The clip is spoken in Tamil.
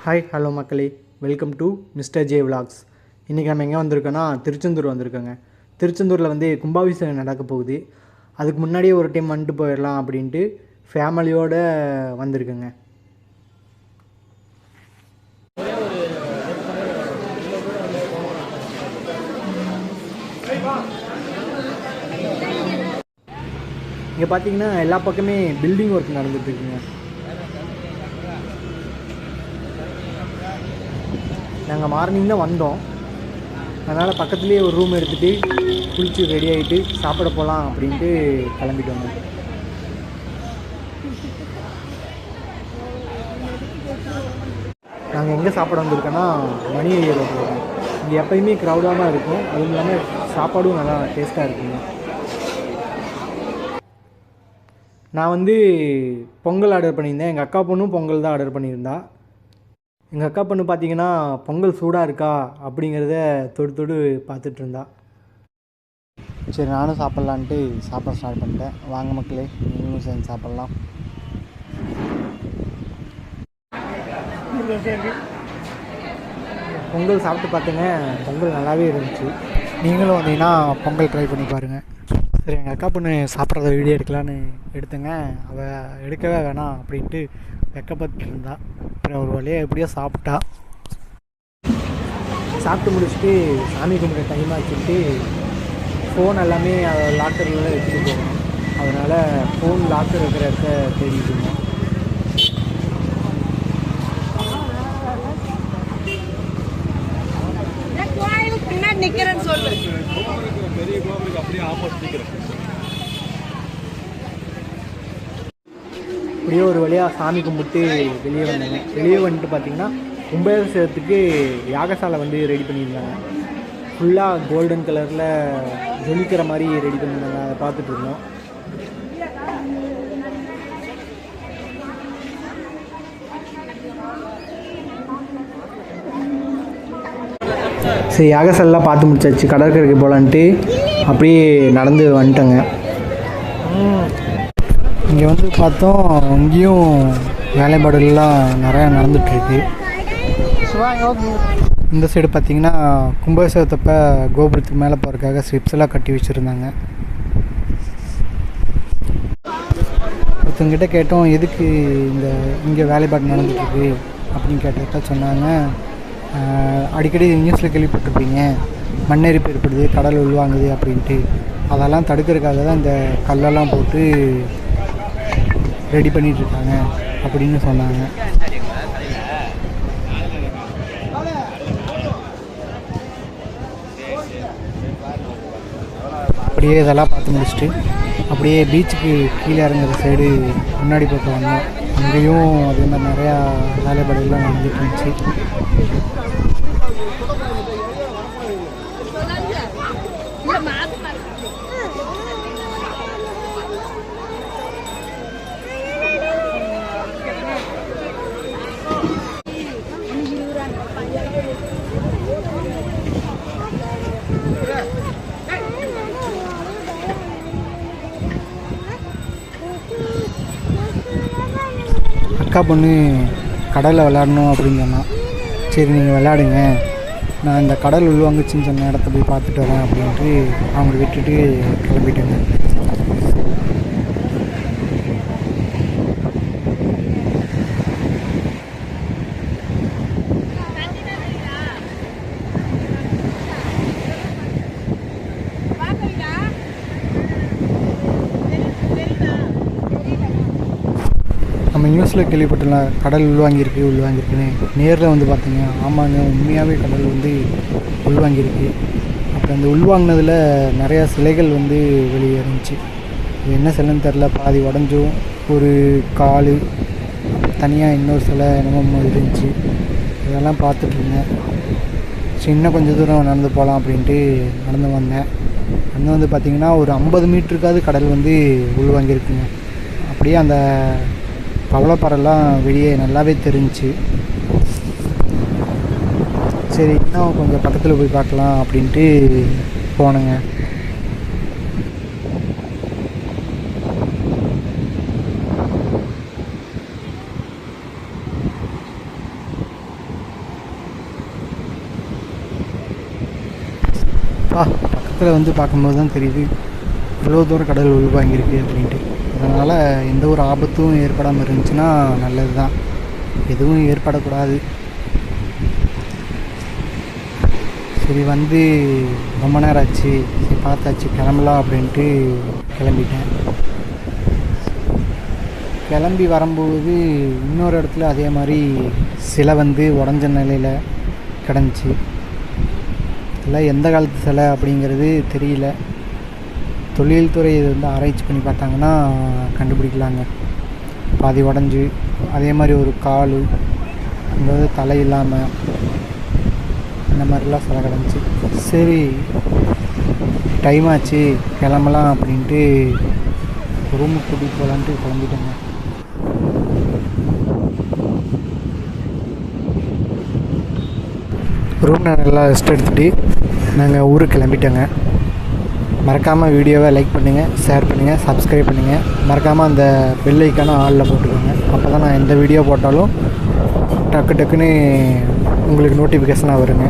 ஹாய் ஹலோ மக்களே, welcome to mister J vlogs. இன்றைக்கி நம்ம எங்கே வந்திருக்கோன்னா திருச்செந்தூர் வந்திருக்கோங்க. திருச்செந்தூரில் கும்பாபிஷேகம் நடக்க போகுது. அதுக்கு முன்னாடியே ஒரு டைம் வந்துட்டு போயிடலாம் அப்படின்ட்டு ஃபேமிலியோடு வந்திருக்குங்க. இங்கே பார்த்தீங்கன்னா எல்லா பக்கமே பில்டிங் ஒர்க் நடந்துகிட்ருக்குங்க. நாங்கள் மார்னிங் தான் வந்தோம், அதனால் பக்கத்துலேயே ஒரு ரூம் எடுத்துகிட்டு குளித்து ரெடி ஆகிட்டு சாப்பிட போகலாம் அப்படின்ட்டு கிளம்பிட்டோங்க. நாங்கள் எங்கே சாப்பிட வந்திருக்கோன்னா மணி ரோட்டில். இங்கே எப்போயுமே க்ரௌடாக தான் இருக்கும், அதுவும் இல்லாமல் சாப்பாடும் நல்லா டேஸ்ட்டாக இருக்குங்க. நான் பொங்கல் ஆர்டர் பண்ணியிருந்தேன். எங்கள் அக்கா பொண்ணும் பொங்கல் தான் ஆர்டர் பண்ணியிருந்தா. எங்கள் அக்கா பொண்ணு பார்த்தீங்கன்னா பொங்கல் சூடாக இருக்கா அப்படிங்கிறத தொடு பார்த்துட்டு இருந்தா. சரி, நானும் சாப்பிட்லான்ட்டு சாப்பிட ஸ்டார்ட் பண்ணிட்டேன். வாங்க மக்களே, நீங்களும் சேர்ந்து சாப்பிட்லாம். பொங்கல் சாப்பிட்டு பார்த்துங்க, பொங்கல் நல்லாவே இருந்துச்சு. நீங்களும் வந்தீங்கன்னா பொங்கல் ட்ரை பண்ணி பாருங்கள். சரி, எங்கள் அக்கா பொண்ணு சாப்பிட்றத வீடியோ எடுக்கலான்னு எடுத்துங்க. அவள் எடுக்கவே வேணாம் அப்படின்ட்டு வெக்கப்பட்டு இருந்தா. அப்புறம் ஒரு வழியாக எப்படியோ சாப்பிட்டா. சாப்பிட்டு முடிச்சுட்டு சாமி கும்பிட்ற டைம் ஆச்சுட்டு ஃபோன் எல்லாமே லாக்கரில் வச்சுட்டு போகணும். அதனால் ஃபோன் லாக்கர் இருக்கிற இடத்த தேடிட்டுங்க. அப்படியே ஒரு வழியாக சாமி கும்பிட்டு வெளியே வந்தாங்க. வெளியே வந்துட்டு பார்த்திங்கன்னா கும்பாபிஷேகத்துக்கு யாகசாலை ரெடி பண்ணியிருந்தாங்க. ஃபுல்லாக கோல்டன் கலரில் ஜொலிக்கிற மாதிரி ரெடி பண்ணியிருந்தாங்க. அதை பார்த்துட்டு இருந்தோம். சரி, யாகசாலைலாம் பார்த்து முடிச்சாச்சு. கடற்கரைக்கு போகலான்ட்டு அப்படியே நடந்து வந்துட்டோங்க. இங்கே பார்த்தோம், இங்கேயும் வேலைப்பாடுகள்லாம் நிறையா நடந்துகிட்ருக்கு. இந்த சைடு பார்த்திங்கன்னா கும்பாபிஷேகத்தப்ப கோபுரத்துக்கு மேலே போகிறதுக்காக ஸ்டெப்ஸ் எல்லாம் கட்டி வச்சுருந்தாங்க. ஒருத்தங்கிட்ட கேட்டோம், எதுக்கு இங்கே வேலைப்பாடு நடந்துகிட்ருக்கு அப்படின்னு கேட்டப்ப சொன்னாங்க, அடிக்கடி நியூஸில் கேள்விப்பட்டிருப்பீங்க, மண்ணெரிப்பு ஏற்படுது, கடல் உள்வாங்குது அப்படின்ட்டு. அதெல்லாம் தடுக்கிறதுக்காக தான் இந்த கல்லெல்லாம் போட்டு ரெடி பண்ணிகிட்ருக்காங்க அப்படின்னு சொன்னாங்க. அப்படியே இதெல்லாம் பார்த்து முடிச்சுட்டு அப்படியே பீச்சுக்கு கீழே இறங்குற சைடு முன்னாடி போட்டு வந்தோம். அங்கேயும் அதே மாதிரி நிறையா வேலைப்பாடுகள்லாம் நடந்துட்டு இருந்துச்சு. அக்கா பொண்ணு கடலில் விளையாடணும் அப்படின்னு சொன்னான். சரி, நீங்கள் விளையாடுங்க, நான் இந்த கடல் உள்வாங்குச்சின்னு சொன்ன இடத்த போய் பார்த்துட்டு வரேன் அப்படின்ட்டு அவங்களை விட்டுட்டு கிளம்பிட்டேங்க. நம்ம நியூஸில் கேள்விப்பட்டலாம், கடல் உள்வாங்கியிருக்குன்னு. நேரில் பார்த்தீங்க, ஆமாங்க, உண்மையாகவே கடல் உள்வாங்கியிருக்கு. அப்புறம் அந்த உள்வாங்கினதில் நிறையா சிலைகள் வெளியே இருந்துச்சு. என்ன சிலைன்னு தெரில, பாதி உடஞ்சும் ஒரு கால் தனியாக இன்னொரு சிலை என்னமோ இருந்துச்சு. இதெல்லாம் பார்த்துட்ருந்தேன். இன்னும் கொஞ்சம் தூரம் நடந்து போகலாம் அப்படின்ட்டு நடந்து வந்தேன். நடந்து பார்த்திங்கன்னா ஒரு 50 மீட்டருக்காவது கடல் உள்வாங்கியிருக்குங்க. அப்படியே அந்த பவளப்பாறைலாம் வெளியே நல்லாவே தெரிஞ்சிச்சு. சரி, இன்னும் கொஞ்சம் பக்கத்தில் போய் பார்க்கலாம் அப்படின்ட்டு போனேங்க. பக்கத்தில் வந்து பார்க்கும்போது தான் தெரியுது இவ்வளோ தூரம் கடல் உள்வாங்கியிருக்கு அப்படின்ட்டு. அதனால் எந்த ஒரு ஆபத்தும் ஏற்படாமல் இருந்துச்சுன்னா நல்லது தான். எதுவும் ஏற்படக்கூடாது. சரி வந்து ரொம்ப நேரம் ஆச்சு, சரி பார்த்தாச்சு கிளம்பலாம் அப்படின்ட்டு கிளம்பிட்டேன். கிளம்பி வரும்போது இன்னொரு இடத்துல அதே மாதிரி சிலை வந்து உடஞ்ச நிலையில் கிடந்துச்சு. இதெல்லாம் எந்த காலத்து சிலை அப்படிங்கிறது தெரியல. தொழில்துறை இது வந்து ஆராய்ச்சி பண்ணி பார்த்தாங்கன்னா கண்டுபிடிக்கலாங்க. பாதி உடஞ்சி அதே மாதிரி ஒரு கால் அதாவது தலை இல்லாமல் இந்த மாதிரிலாம் சிலை கிடந்துச்சு. சரி டைம் ஆச்சு கிளம்பலாம் அப்படின்ட்டு ரூமுக்கு கூட்டிகிட்டு போகலான்ட்டு கிளம்பிட்டேங்க. ரூமில் நல்லா ரெஸ்ட் எடுத்துகிட்டு நாங்கள் ஊருக்கு கிளம்பிட்டோங்க. மறக்காமல் வீடியோவை லைக் பண்ணுங்கள், ஷேர் பண்ணுங்கள், சப்ஸ்கிரைப் பண்ணுங்கள். மறக்காமல் அந்த பெல் ஐக்கான ஆலில் போட்டுக்கோங்க. அப்போ தான் நான் எந்த வீடியோ போட்டாலும் டக்குன்னு உங்களுக்கு நோட்டிஃபிகேஷனாக வருங்க.